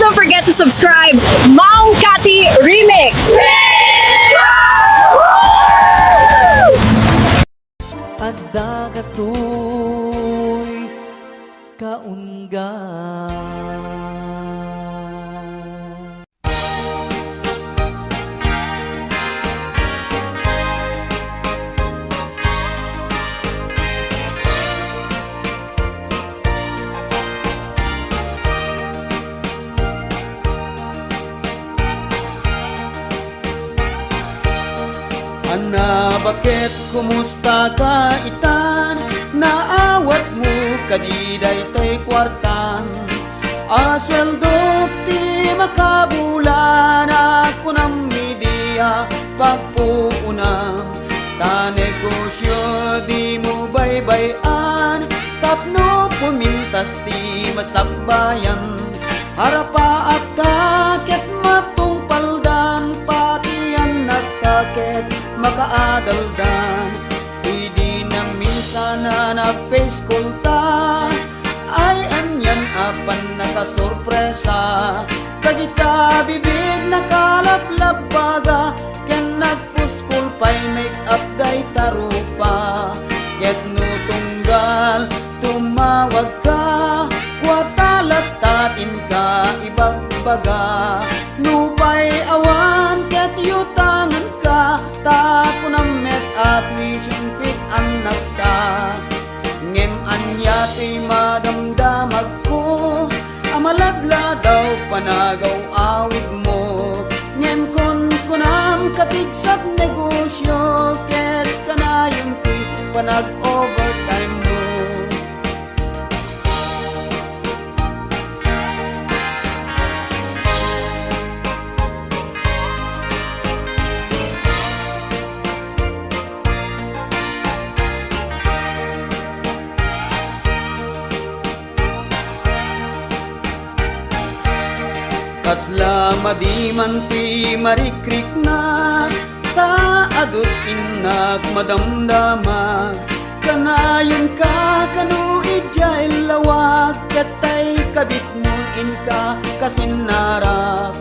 don't forget to subscribe. Maong Kati Remix! At dagatoy kaunggan. Ana, bakit kumusta ka itan? Naawat mo kadiday tay kwartan. Asweldo ti makabulan. Ako ng media pagpuunang. Ta negosyo di mo baybayan. Tapno pumintas ti masakbayan. Harapa at kakit matungpaldan. Pati yan nagkakit makaadaldan. Hindi na minsan na na-face call ta. Ay anyan apan nakasurpresa. Kagita bibig nakalablab baga. Ken nagpuskol pa'y make up day tarupa. Ket no tunggal tumawag ka. Kwatalat tatin ka ibagbaga. Nupay awan ket yutangan ka. Tako na met at wishing fit anak ta. Ngem anya ti madamdamag ko. Amaladla daw panagaw awid mo. Ngem kon kunam katigsat negosyo. Ket kanayon ti panag overtime mo. Kasla madiman ti marikrik na. Ta adut inak madamdamag. Kanayon ka kanu ijay lawak. Katay kabit mo inka kasinarak.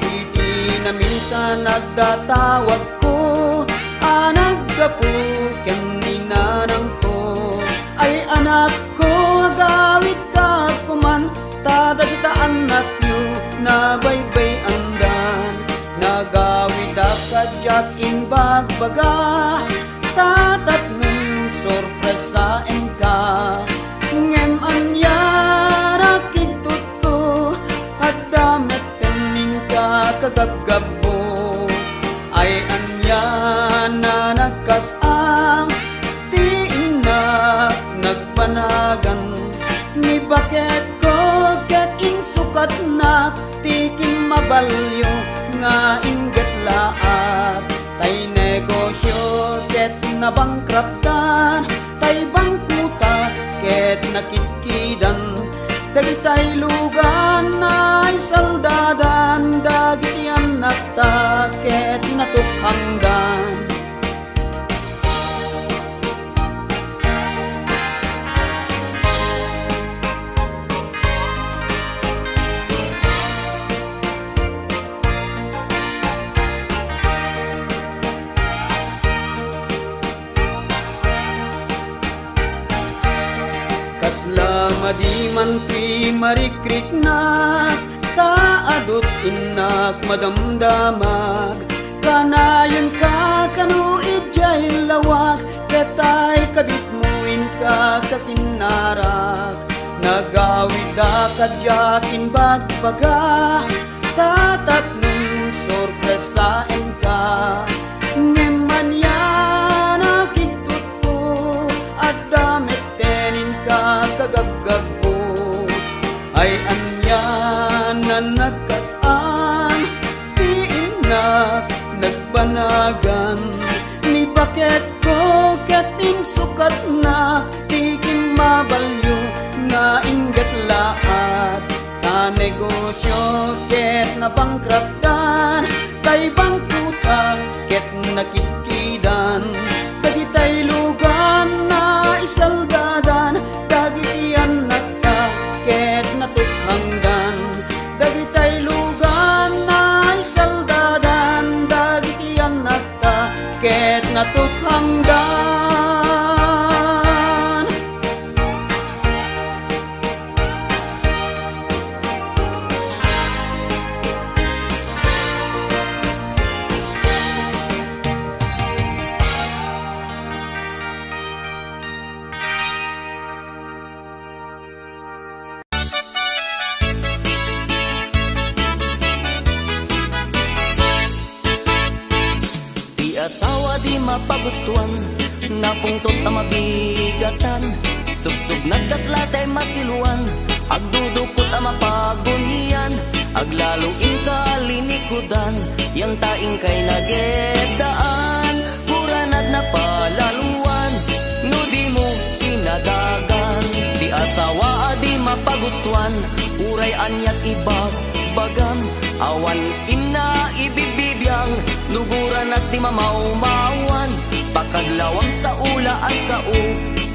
Iti na minsan nagdatawag ko. Naggapu ken ninanang ko. Ay anak ko agawit ka kuman. Tada kita anak yu na baybay andan. Nagawid akadyak in bagbaga. Tatat nun sorpresain ka. Ngem anya nakitut ko. At damet pening ka kagabgabo. Ay anya na nagkasang. Ti inak nagpanagan. Ni bakit ko ket insukat na. Tikim mabalyo nga inget laat. Tay negosyo ket nabangkraptan. Tay bangkuta ket nakitkidan. Dagitay lugan na isaldadan. Dagiti anak ta ket natukhangdan. Kasla madiman ti marikrik na. Ta adut inak madamdamag. Kanayon ka kanu ijay lawag. Ketay kabit mo inka kasinarak. Nagawid akadyakin bagbaga. Tatat nun sorpresain ka. Ngeman yan nakitut ko. At damit tenin ka kagagagbo. Ay anya na nagkasan. Di inak nagbanagan. Ni bakit ko ket insukat na. Tikim mabalyo nga ingat laat. Ta negosyo ket nabangkraptan. Tay bangkuta ket nakitkidan. Dagitay lugan na isaldadan. Dagiti anak ta ket natukhangdan. Dagitay natot hanggan. Asawa di mapagustuhan, napungtot na mabigatan, subsub nagkaslatay masiluan, agdudukot ang mapagunian, aglaluin kalinikudan, yang taing kay nagedaan, kuranad na palaluan, no di mo sinadagan. Di asawa di mapagustuhan, uray anyat ibagbagan, awan ina ibibibiyang, luguran at di mamaumawan, pakadlawang sa ula at sa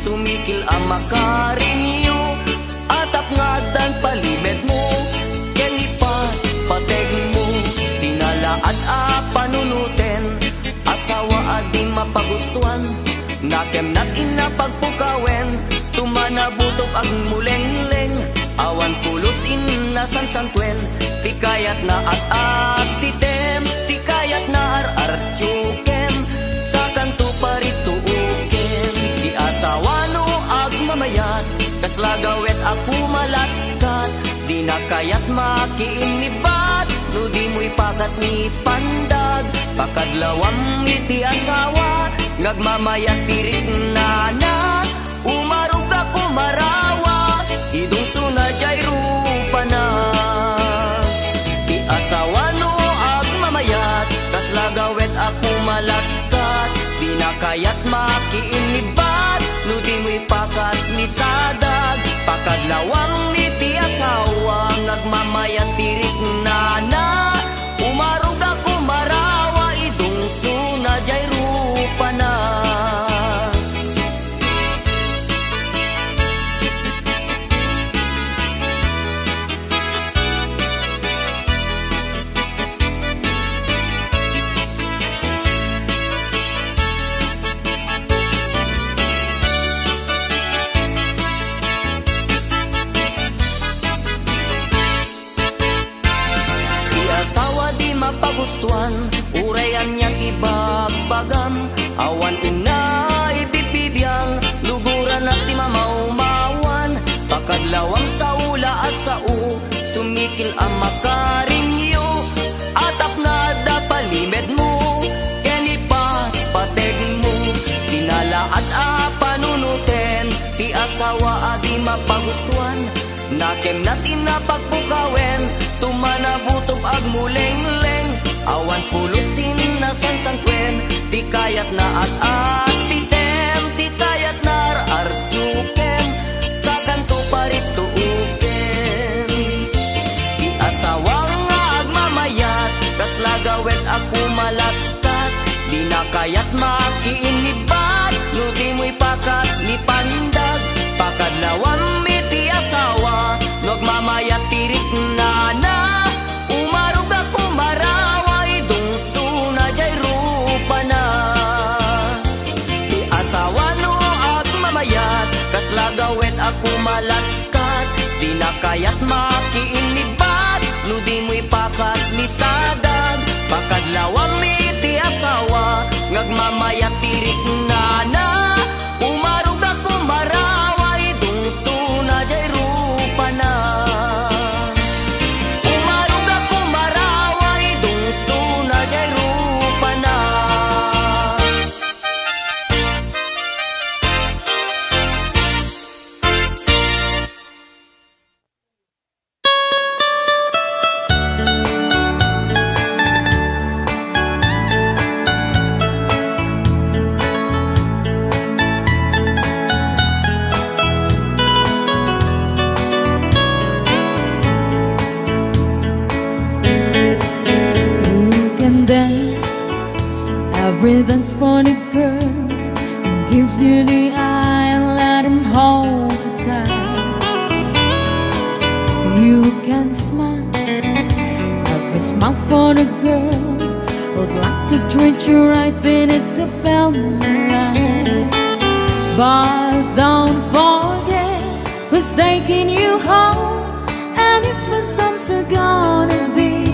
sumikil ang makarinyo, atap nga dan palimet mo, kenipat pateg mo, tinalaad a panunuten, asawa at di mapagustuhan, nakem natin na pagpukawen, tumanabutok ang muleng-leng, awan pulos inasan santwen, tikayat na at sitem, tikayat na ar-artyukem, sa kanto parituukem. Di asawa no agmamayat, kaslagawet ako malagkat, di na kayat makiinibat, no di mo'y pakat ni pandag, pakadlawang iti asawa, ngagmamayat tirik na, umarog ako marawa, idong sunajay rupa na. Di asawa no agmamayat, kaslagawet ako malagkat, di na kayat makiinibat, no di mo'y pakat ni sadag, pakadlawang iti asawa, ngagmamayat tirik na, umarog ako marawa, idong sunajay rupa na. Mapagustuhan, urayan niyang ibagbagam, awan ina ipipibiyang, luguran at di mamaumawan, pakadlawang sa ula at sa sumikil ang makarinyo, atap na dapalimed mo, kenipat pateg mo, dinalaat a panunuten, ti asawa at di mapagustuhan, nakem natin na pagpukawen, tumanabutob ag muleng-leng, awan pulusin na sansangkwen, ti kayat na at titem, ti kayat na ar-artyukem, sa kanto parituuken. Di asawa nga agmamayat, kaslagawet ako malagkat, di na kayat makiinibat, no di mo'y pakat ni pandag, pakadlawang iti asawa, nagmamayat tirik na, umarog ako marawa, idong sunajay rupa na. Di asawa no agmamayat, kaslagawet ako malagkat, di na kayat makiinibat, no di mo'y pakat ni sadag, pakadlawang iti asawa, ngagmamayat tirik na, umarog ako marawa, idong sunajay rupa na. Umarog ako marawa, idong sunajay rupa na. Rhythms for the girl who gives you the eye and let him hold you tight. You can smile, every smile for the girl would like to treat you right beneath the beltline. But don't forget who's taking you home, and if the sun's gonna be.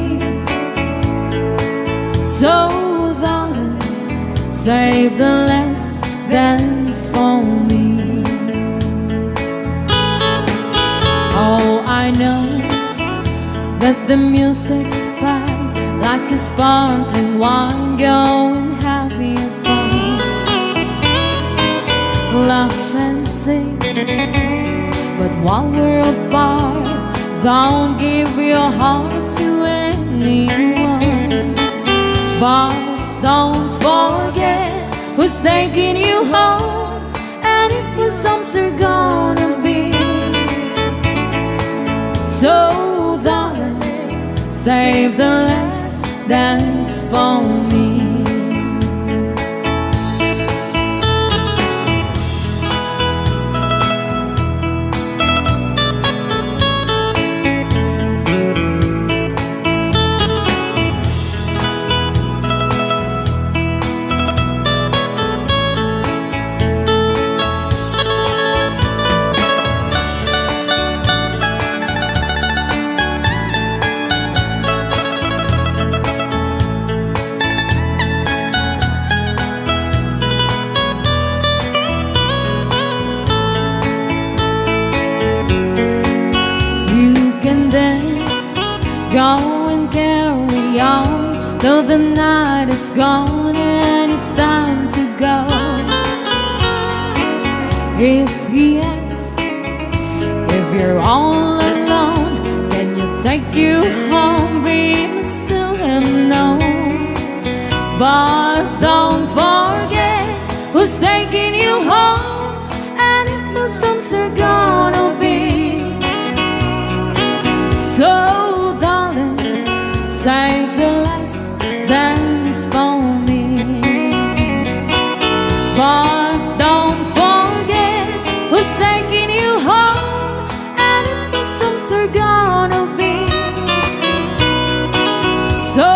So darling, save the last dance for me. Oh, I know that the music's fine, like a sparkling wine, going having fun. Laugh and sing, but while we're apart, don't give your heart to anyone. But don't forget who's taking you home, and if the songs are gonna be. So darling, save the last dance for me. Go and carry on till the night is gone and it's time to go. If he asks if you're all alone, can you take you home? We must tell him no. But don't forget who's taking you home, and if the songs are gonna be. So save the last dance for me. But don't forget who's taking you home, and if the songs are gonna be. So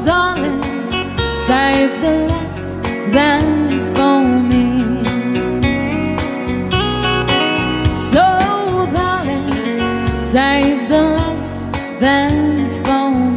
darling, save the last dance for me. So darling, save the last dance for me.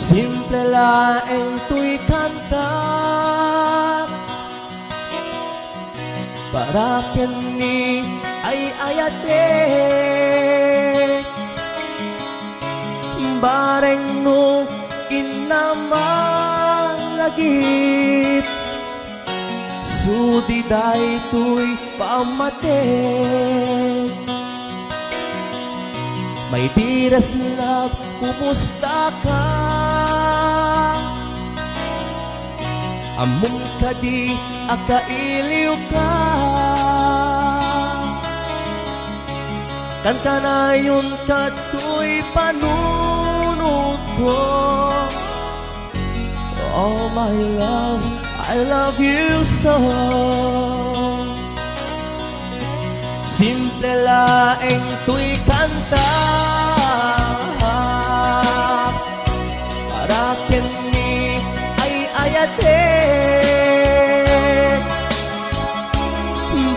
Simple laeng tuy kantar para kini ay ayate bareng no inamalagip sudi day tuy pamate. May dearest love, kumusta ka? Among kadi akailiw ka. Kanta na yun kato'y panunod ko. Oh my love, I love you so. Simple laeng tuy kanta para kini ay ayate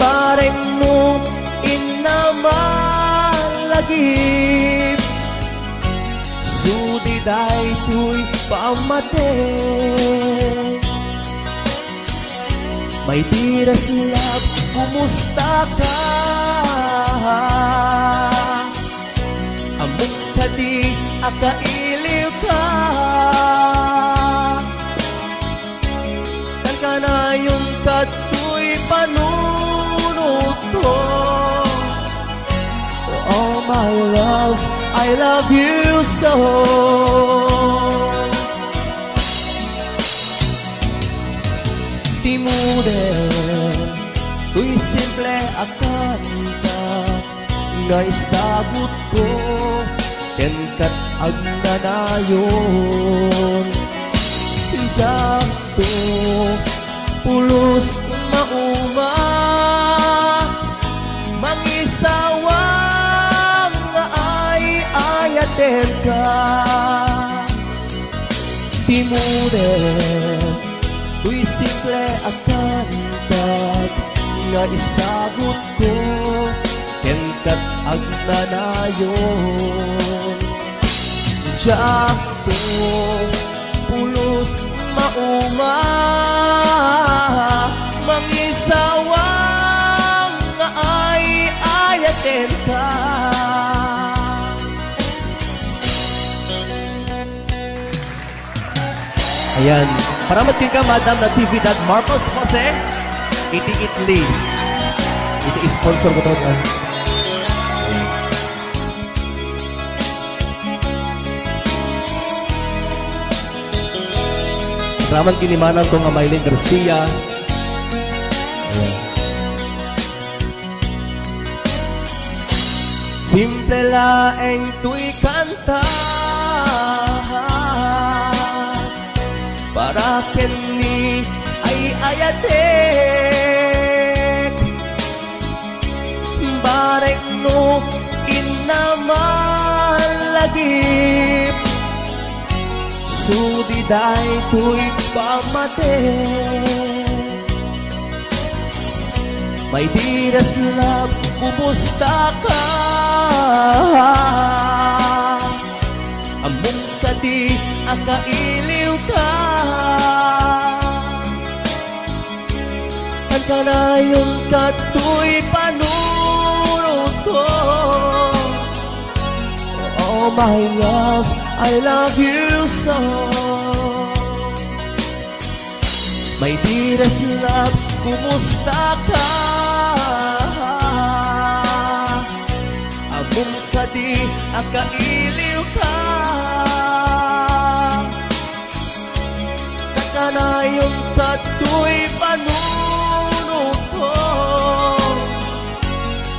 bareng mo inamalagip sudi day tuy pamate. May dearest love, kumusta ka? Among kadi akailiw ka. Tangka na yung kato'y panunod ko. Oh my love, I love you so. nga isagot ko ken kat agnanayon. Jakto pulos mauma mangisawang nga ay ayaten ka. Di mo rin tuy simple akan kat nga isagot ko ken kat agnanayon. Jakto pulos mauma mangisawang nga ay ayaten ka. Ayan, paramat ka Madam Natividad Marcos Jose Iti Italy. Isi-sponsor ko ito. Raman kinimanan ko nga Maylin Garcia. Ayan. Simple laeng tuy kanta para kini ay ayatek barek no inamalagip sudiday tuy pamate. My dearest love, kumusta ka? Among kadi akailiw ka. Ang kanayon kato'y panunod ko. Oh my love, I love you so. My dearest love, kumusta ka? Among kadi akailiw ka. Kakanayon kato'y panunod ko.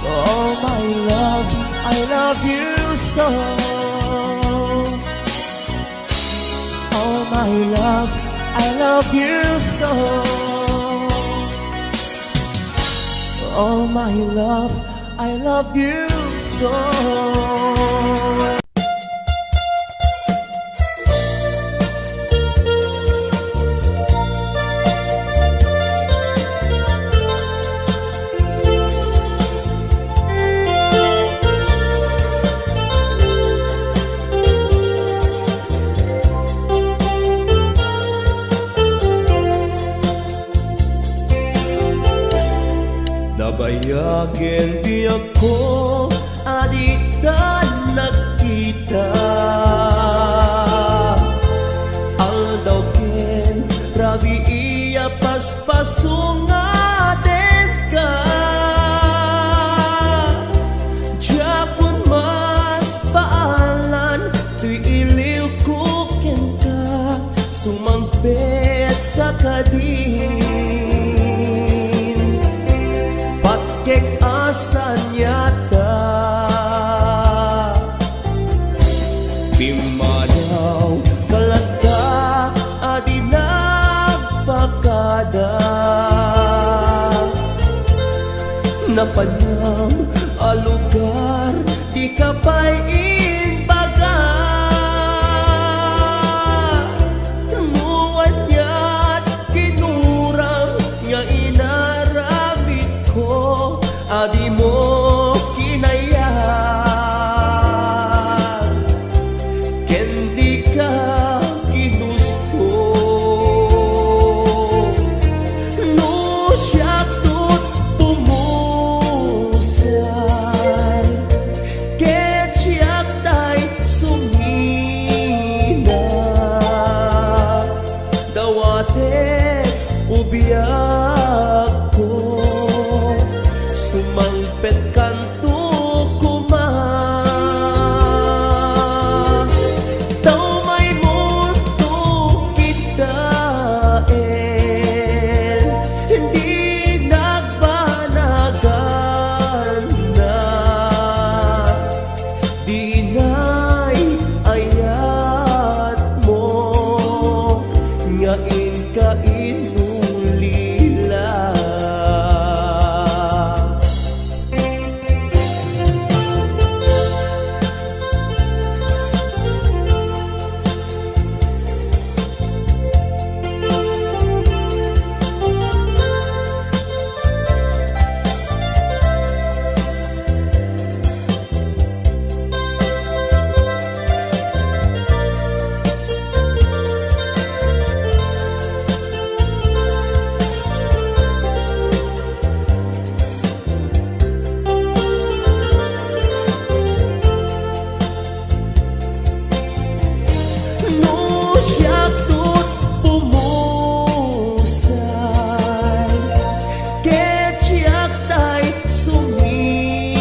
Oh my love, I love you so. Oh my love, I love you so. Oh my love, I love you so. Nabayagin di ako adikan nagkita. Aldaw ken rabi iya paspasungaten ka. Japon mas paalan tuy iliw ko ken ka. Sumampet ka kadin kek asan nyata pimadaw kalagda adi nagpakada napanam alugar di kapay imbaga muwan niya't kinurang nga inaramit ko adi mo kinayang ken di ka ginusto no siya tut siyak tut pumusay ket siyak tay sumina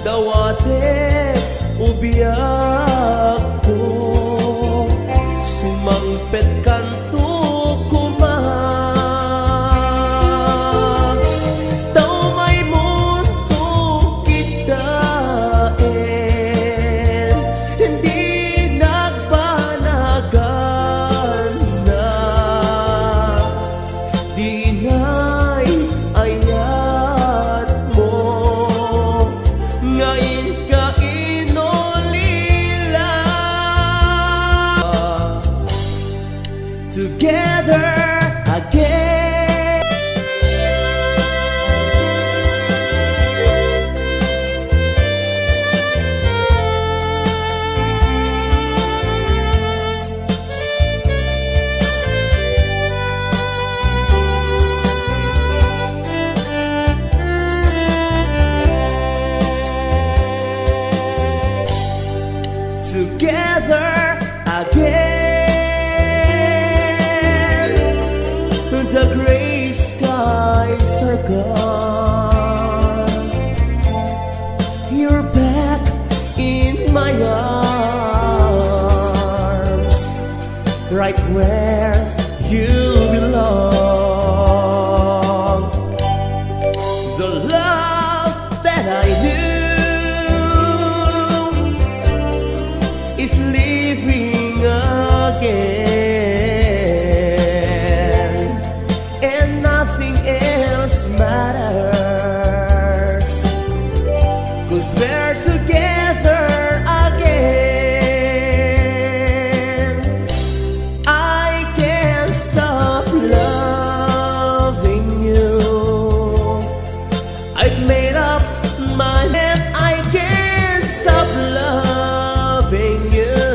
dawate ubiyak ko sumangpet kanto kuma daw may mundo kitain hindi nagbanagan na di na'y ayat mo ngayon ka inulila together again. Together again, the gray skies are gone. You're back in my arms, right where you belong. The love that I knew is living again, and nothing else matters, 'cause we're together again. I can't stop loving you. I've made up my mind. I can't stop loving you.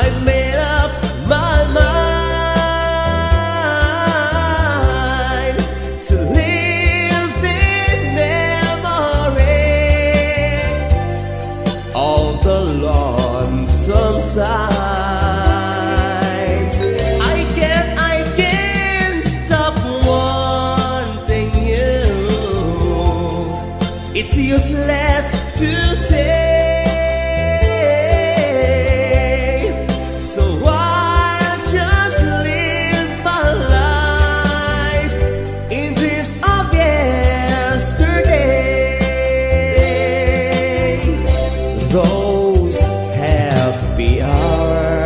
I've made up my mind to live in memory all the lonesome times. I can't stop wanting you. It's useless to say, so I'll just live my life in dreams of yesterday. Those happy hours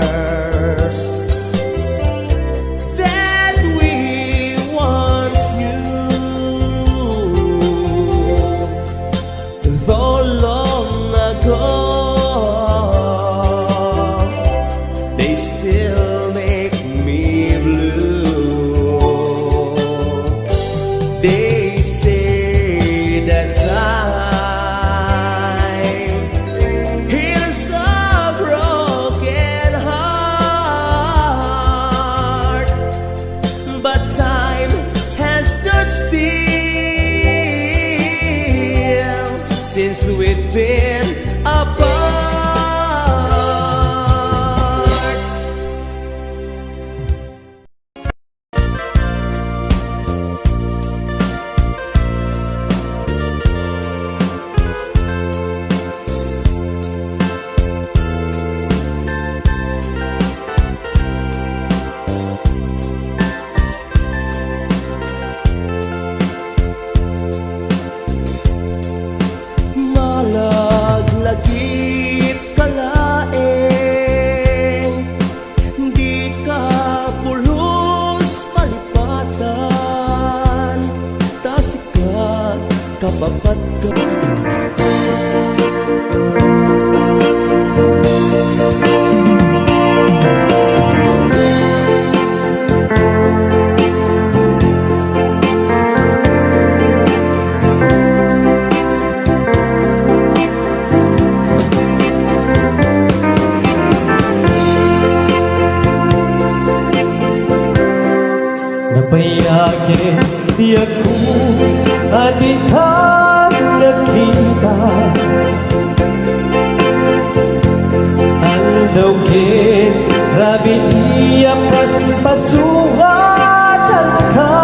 Daugin, rabi iya pas pasungatan ka.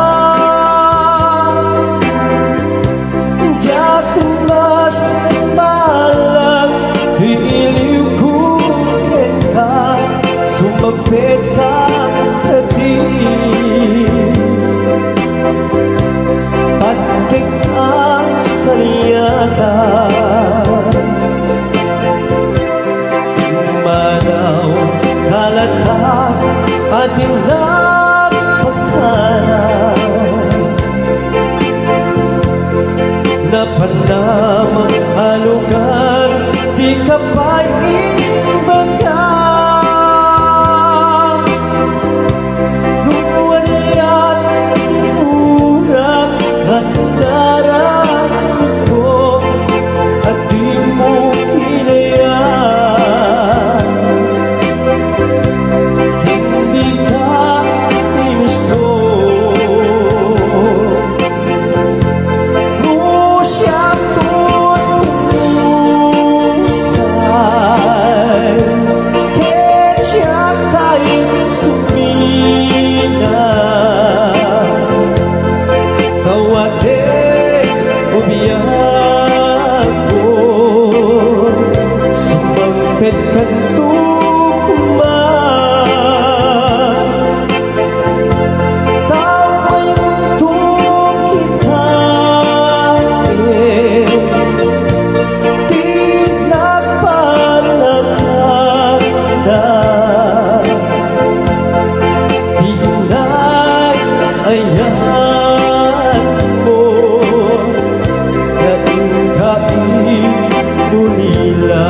Jakong mas malang hiiliw ko ka, sumapit ka kati. Pagkik ang saliyata, manaw kalata ating nagpagkana. Napanamang halugan, di ka pa imbaga. Luwan at inurang at nararamdaman ko, at di mo kinayaan. Hindi ka ginusto. Musyang tutusay, ketyak tayong sumina. Kawate umiyak ko, sumampit kanto kuman. Taway mundo kita, di nagpanaganda. Di inay ayan mo, kain-kain mo nila.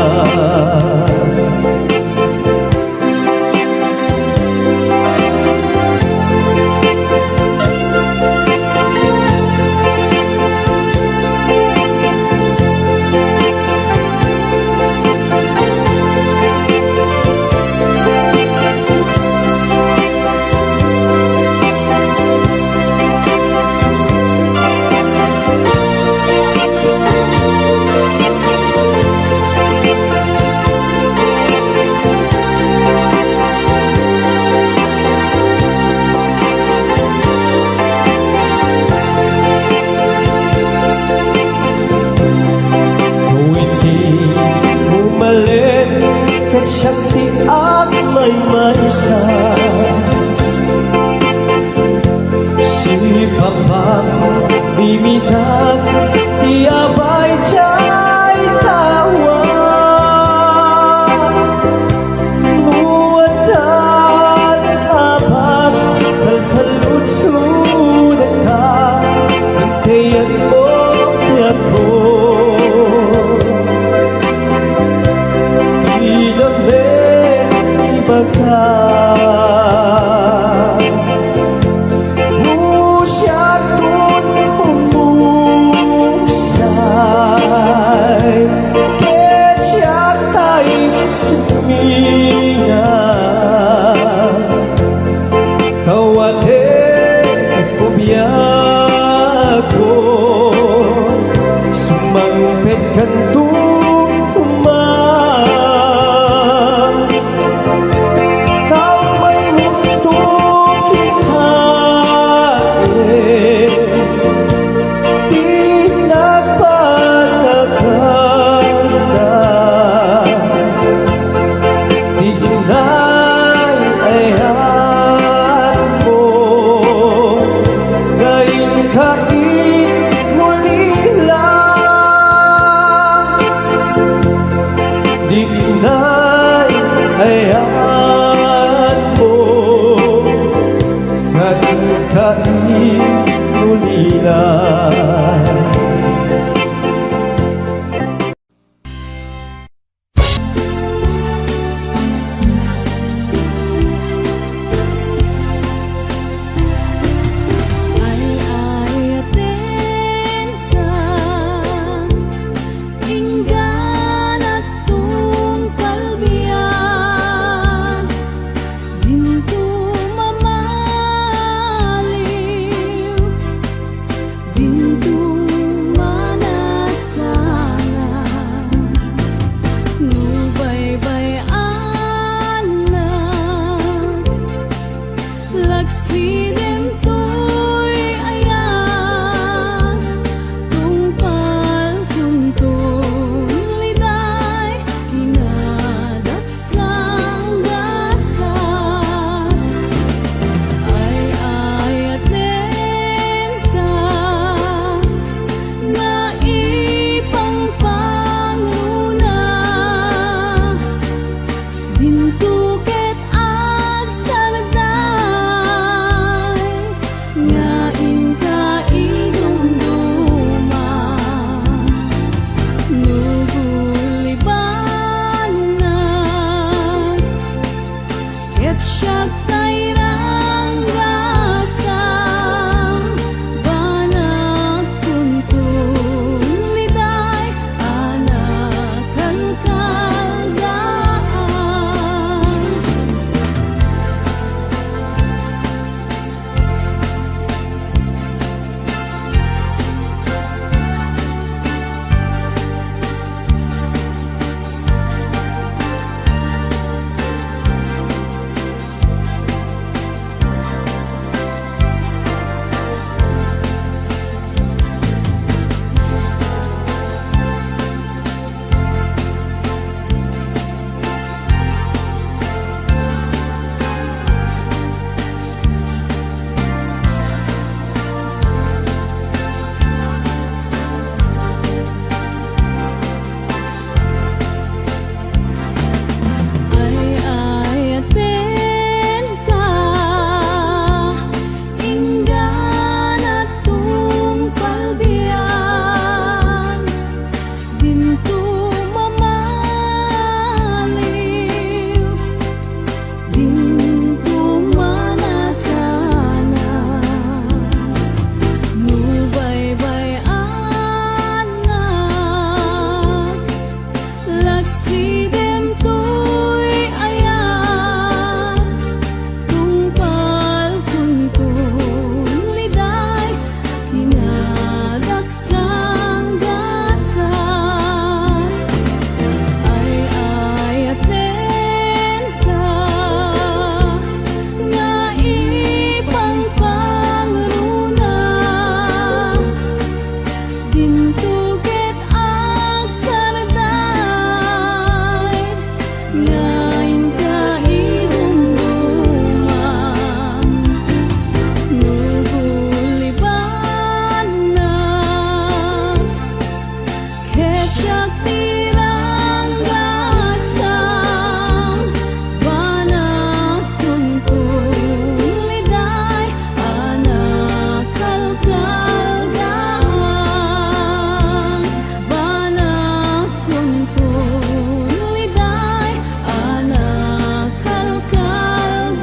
Umalit kat syakti at may manisa. Sipapang bimitag, di abay jay tawa. Muwatan abas, salsalud sunan ka, hintayan mo ako. Musyatun humusay, ketyak tayong sumina. Kawate umiyak ko, sumampit kanto Bintu idem to'y ayan tungpal kun liday tinadaksang gasan ay aten ka nga ipangpangruna dintuget ang sarday ngayon ka idumduma nuguliban na ketsak tirang gasang banak tuntun liday anak kalkalgaan banak tuntun liday anak kalkalgaan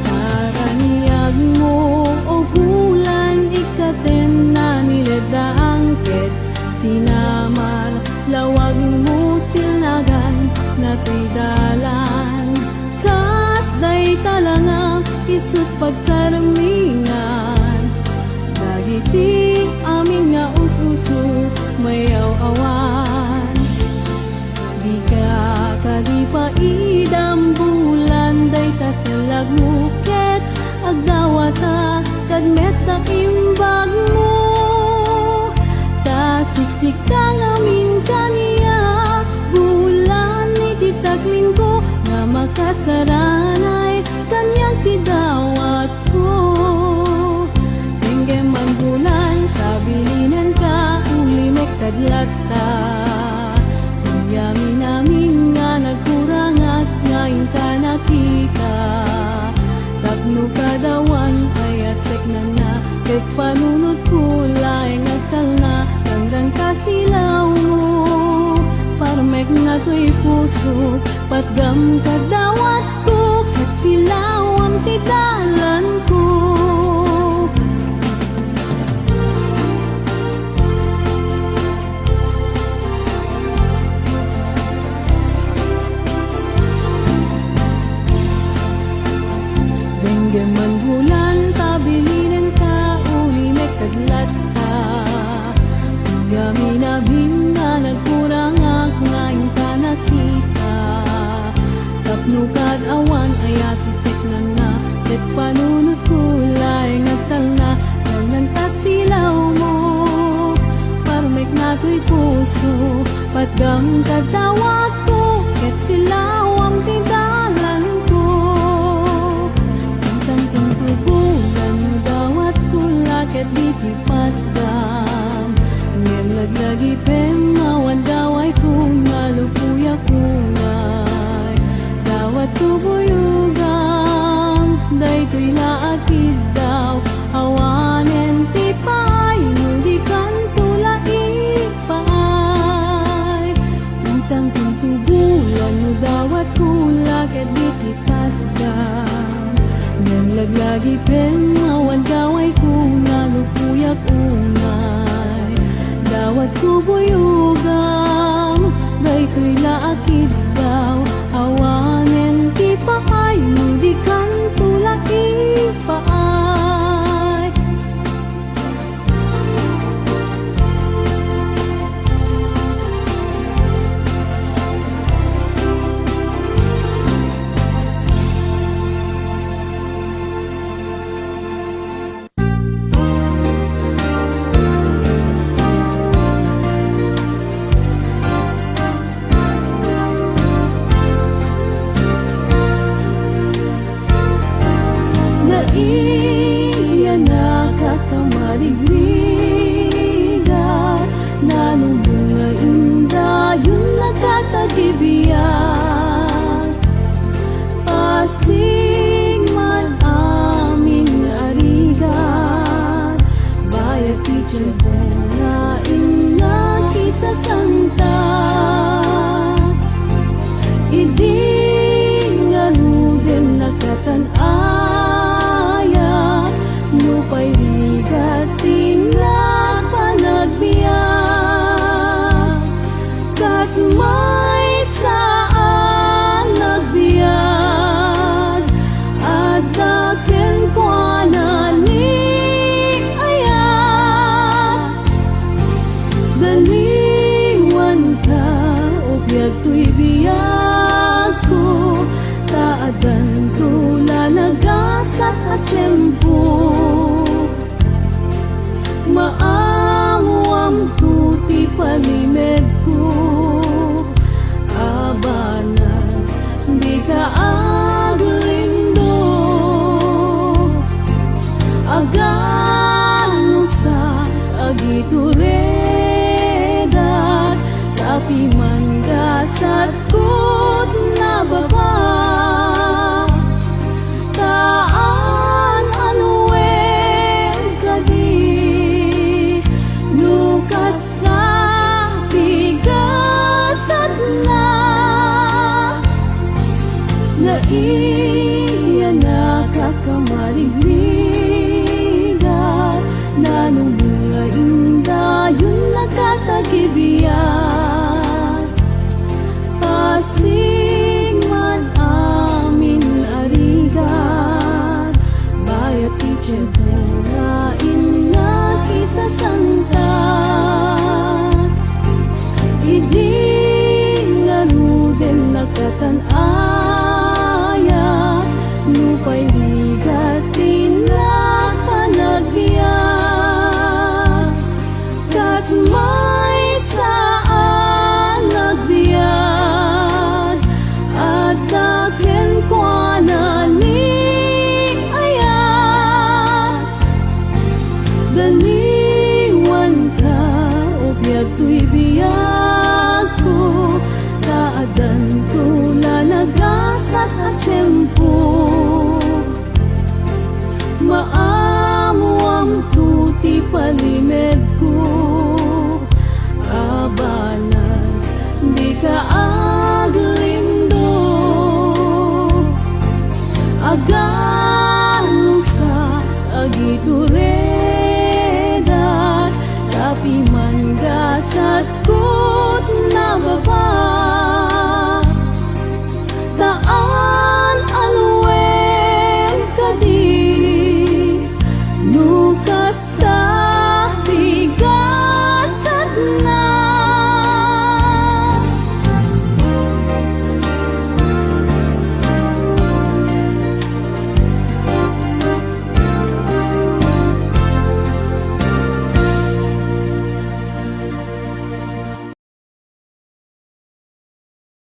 Karaniyag mo o bulan ikaten na niladaangket sinamar lawag mo silagan na tuy dalan kasday talangang isut pagsarmingan dagiti amin nga ususu mayaw awan di ka kadipa idam bulan day kasalag muket agdawata kadmet na imbag mo tasiksik kang amin kaniya bulan ititaglin ko nga makasaranay kanyang tidawat ko tingge magbulan kabilinan ka ulimek kadlata yamin namin nga nagkurang at ngayon ka nakita tapno kadawan ayat sek na na ket panunod kulay nagtal na hanggang kasilaw mo parmek na to'y puso patgam kadawat ko ket silaw ang tidalan ko Denggeman bulan tabilinan ka ulinek kadlat ka Gami na bina nagkurang ak ngayon ka nakita Tapnukad awan ayat isek na na ket panunod kulay nagtal na hanggang kasilaw mo parmek na to'y puso patgam kadawat ko ket silaw ang tidalan ko bulan dawat kula ket diti patgam ngem laglagi pemawan daway kung malupuya kunay dawat tubuyugam daytoy laakid daw awanen ti pay nudikan tula ipay untang pintu bulan dawat kula ket diti patgam laglagi pemawan daway kung nalupuyak unay dawat kubuyugam daytoy laakid daw awanen ti paay nudikan tula ipaay na Katkut na baba Taan anuwen kadi Nukas ka bigasat na Na iya na kakamarigliga Nanunga inda yun nakatagibiyan Pasig man amin arigat Bayat teacher ko na ina kisa santat Idi laro din nakatanaya Lupay higat pinagpanagbiyak Kas may saan nagbiyak At dakin kwa na ni ayat Daliwan ka o biyak to'y biyak ko Daadan ko lalagasat at tiyempo Maamo ang tuti palimed ko Abanan, di ka aglindo Agano sa agito